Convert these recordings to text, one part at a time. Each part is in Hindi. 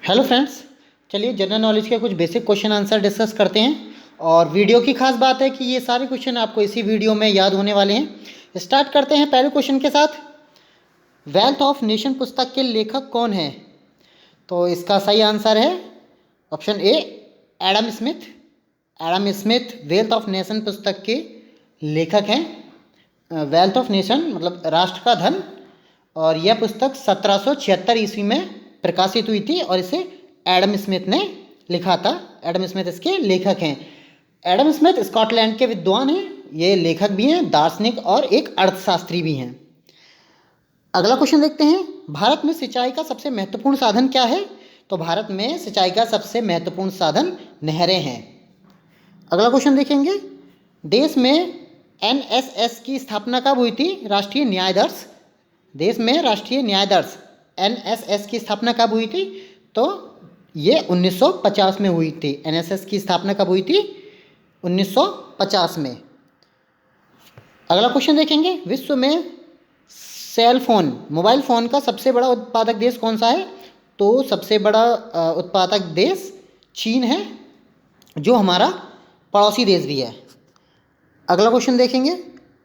हेलो फ्रेंड्स, चलिए जनरल नॉलेज के कुछ बेसिक क्वेश्चन आंसर डिस्कस करते हैं। और वीडियो की खास बात है कि ये सारे क्वेश्चन आपको इसी वीडियो में याद होने वाले हैं। स्टार्ट करते हैं पहले क्वेश्चन के साथ। वेल्थ ऑफ नेशन पुस्तक के लेखक कौन है? तो इसका सही आंसर है option A, Adam Smith. Adam Smith wealth of nation पुस्तक के लेखक हैं। वेल्थ ऑफ नेशन मतलब राष्ट्र का धन, और यह पुस्तक 1776 ईस्वी में प्रकाशित हुई थी और इसे एडम स्मिथ ने लिखा था। एडम स्मिथ इसके लेखक हैं। एडम स्मिथ स्कॉटलैंड के विद्वान हैं, ये लेखक भी हैं, दार्शनिक और एक अर्थशास्त्री भी हैं। अगला क्वेश्चन देखते हैं, भारत में सिंचाई का सबसे महत्वपूर्ण साधन क्या है? तो भारत में सिंचाई का सबसे महत्वपूर्ण साधन नहरें हैं। अगला क्वेश्चन देखेंगे, देश में एनएसएस की स्थापना कब हुई थी? राष्ट्रीय न्यायाधीश। देश में राष्ट्रीय न्यायाधीश एनएसएस की स्थापना कब हुई थी? तो ये 1950 में हुई थी। एनएसएस की स्थापना कब हुई थी? 1950 में। अगला क्वेश्चन देखेंगे, विश्व में सेल फोन मोबाइल फ़ोन का सबसे बड़ा उत्पादक देश कौन सा है? तो सबसे बड़ा उत्पादक देश चीन है, जो हमारा पड़ोसी देश भी है। अगला क्वेश्चन देखेंगे,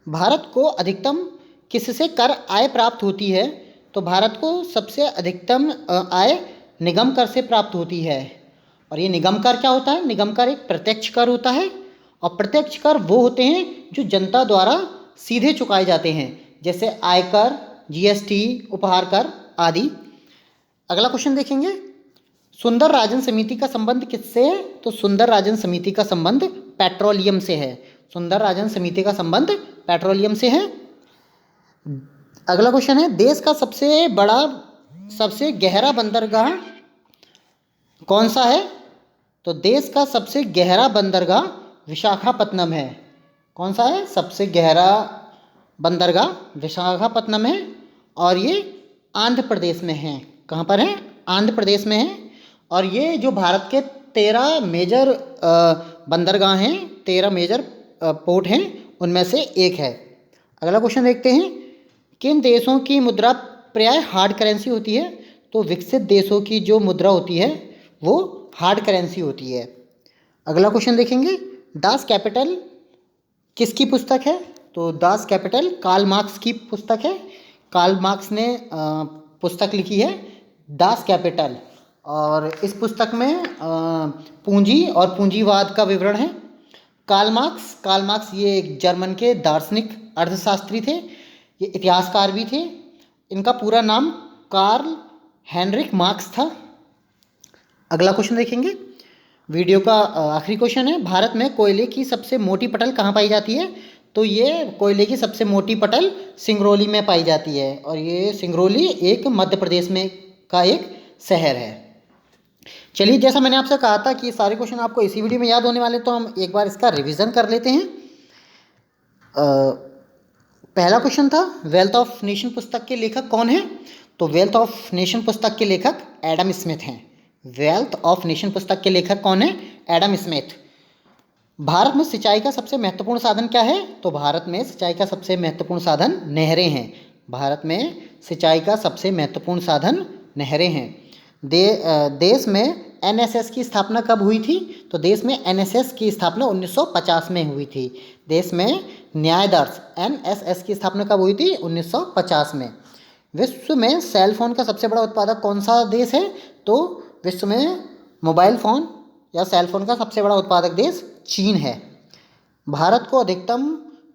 भारत को अधिकतम किससे कर आय प्राप्त होती है? तो भारत को सबसे अधिकतम आय निगम कर से प्राप्त होती है। और ये निगम कर क्या होता है? निगम कर एक प्रत्यक्ष कर होता है, और प्रत्यक्ष कर वो होते हैं जो जनता द्वारा सीधे चुकाए जाते हैं, जैसे आयकर, जीएसटी, उपहार कर आदि। अगला क्वेश्चन देखेंगे, सुंदर राजन समिति का संबंध किससे है? तो सुंदर राजन समिति का संबंध पेट्रोलियम से है। सुंदर राजन समिति का संबंध पेट्रोलियम से है। अगला क्वेश्चन है, देश का सबसे बड़ा सबसे गहरा बंदरगाह कौन सा है? तो देश का सबसे गहरा बंदरगाह विशाखापत्तनम है। कौन सा है? सबसे गहरा बंदरगाह विशाखापत्तनम है, और ये आंध्र प्रदेश में है। कहाँ पर है? आंध्र प्रदेश में है। और ये जो भारत के 13 मेजर बंदरगाह हैं, 13 मेजर पोर्ट हैं, उनमें से एक है। अगला क्वेश्चन देखते हैं, किन देशों की मुद्रा प्राय हार्ड करेंसी होती है? तो विकसित देशों की जो मुद्रा होती है वो हार्ड करेंसी होती है। अगला क्वेश्चन देखेंगे, दास कैपिटल किसकी पुस्तक है? तो दास कैपिटल कार्ल मार्क्स की पुस्तक है। कार्ल मार्क्स ने पुस्तक लिखी है दास कैपिटल, और इस पुस्तक में पूंजी और पूंजीवाद का विवरण है। कार्ल मार्क्स ये एक जर्मन के दार्शनिक अर्थशास्त्री थे, ये इतिहासकार भी थे। इनका पूरा नाम कार्ल हेनरिक मार्क्स था। अगला क्वेश्चन देखेंगे, वीडियो का आखिरी क्वेश्चन है, भारत में कोयले की सबसे मोटी पटल कहाँ पाई जाती है? तो ये कोयले की सबसे मोटी पटल सिंगरौली में पाई जाती है, और ये सिंगरौली एक मध्य प्रदेश में का एक शहर है। चलिए, जैसा मैंने आपसे कहा था कि सारे क्वेश्चन आपको इसी वीडियो में याद होने वाले, तो हम एक बार इसका रिवीजन कर लेते हैं। पहला क्वेश्चन था, वेल्थ ऑफ नेशन पुस्तक के लेखक कौन है? तो वेल्थ ऑफ नेशन पुस्तक के लेखक एडम स्मिथ हैं। वेल्थ ऑफ नेशन पुस्तक के लेखक कौन है? Adam Smith. भारत में सिंचाई का सबसे महत्वपूर्ण साधन क्या है? तो भारत में सिंचाई का सबसे महत्वपूर्ण साधन नहरें हैं। भारत में सिंचाई का सबसे महत्वपूर्ण साधन नहरें हैं। देश में एनएसएस की स्थापना कब हुई थी? तो देश में एनएसएस की स्थापना 1950 में हुई थी। देश में न्यायाधीश एनएसएस की स्थापना कब हुई थी? 1950 में। विश्व में सेल फोन का सबसे बड़ा उत्पादक कौन सा देश है? तो विश्व में मोबाइल फ़ोन या सेल फोन का सबसे बड़ा उत्पादक देश चीन है। भारत को अधिकतम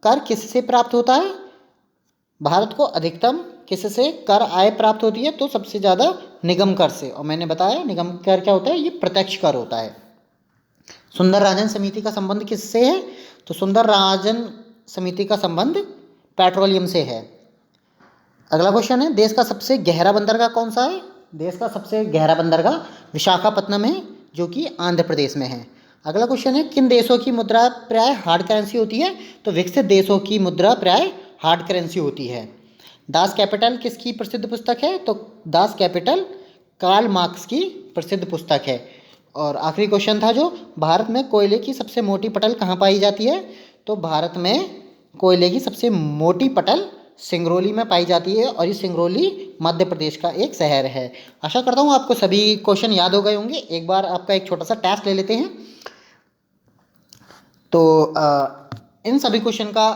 कर किससे प्राप्त होता है? भारत को अधिकतम किससे कर आय प्राप्त होती है? तो सबसे ज़्यादा निगम कर से, और मैंने बताया निगम कर क्या होता है, ये प्रत्यक्ष कर होता है। सुंदर राजन समिति का संबंध किससे है? तो सुंदर राजन समिति का संबंध पेट्रोलियम से है। अगला क्वेश्चन है, देश का सबसे गहरा बंदरगाह कौन सा है? देश का सबसे गहरा बंदरगाह विशाखापत्तनम है, जो कि आंध्र प्रदेश में है। अगला क्वेश्चन है, किन देशों की मुद्रा प्राय हार्ड करेंसी होती है? तो विकसित देशों की मुद्रा प्राय हार्ड करेंसी होती है। दास कैपिटल किसकी प्रसिद्ध पुस्तक है? तो दास कैपिटल कार्ल मार्क्स की प्रसिद्ध पुस्तक है। और आखिरी क्वेश्चन था जो, भारत में कोयले की सबसे मोटी पटल कहाँ पाई जाती है? तो भारत में कोयले की सबसे मोटी पटल सिंगरौली में पाई जाती है और ये सिंगरौली मध्य प्रदेश का एक शहर है। आशा करता हूँ आपको सभी क्वेश्चन याद हो गए होंगे। एक बार आपका एक छोटा सा टेस्ट ले लेते हैं। तो इन सभी क्वेश्चन का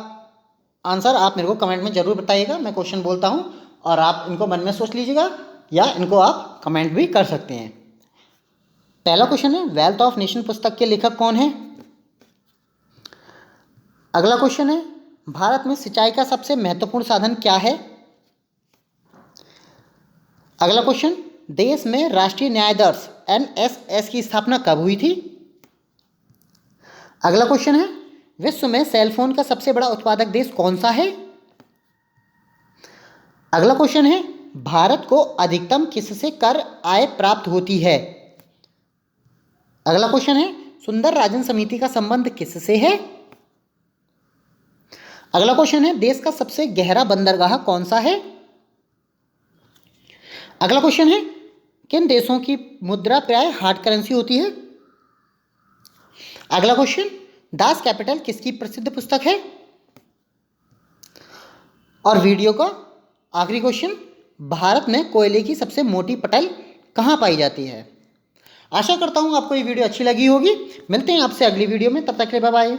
आंसर आप मेरे को कमेंट में ज़रूर बताइएगा। मैं क्वेश्चन बोलता हूँ और आप इनको मन में सोच लीजिएगा या इनको आप कमेंट भी कर सकते हैं। पहला क्वेश्चन है, वेल्थ ऑफ नेशन पुस्तक के लेखक कौन है? अगला क्वेश्चन है, भारत में सिंचाई का सबसे महत्वपूर्ण साधन क्या है? अगला क्वेश्चन, देश में राष्ट्रीय न्यायाधीश NSS की स्थापना कब हुई थी? अगला क्वेश्चन है, विश्व में सेल फोन का सबसे बड़ा उत्पादक देश कौन सा है? अगला क्वेश्चन है, भारत को अधिकतम किससे कर आय प्राप्त होती है? अगला क्वेश्चन है, सुंदर राजन समिति का संबंध किससे है? अगला क्वेश्चन है, देश का सबसे गहरा बंदरगाह कौन सा है? अगला क्वेश्चन है, किन देशों की मुद्रा प्राय हार्ड करेंसी होती है? अगला क्वेश्चन, दास कैपिटल किसकी प्रसिद्ध पुस्तक है? और वीडियो का आखिरी क्वेश्चन, भारत में कोयले की सबसे मोटी पटल कहाँ पाई जाती है? आशा करता हूँ आपको ये वीडियो अच्छी लगी होगी। मिलते हैं आपसे अगली वीडियो में, तब तक के लिए बाय बाय।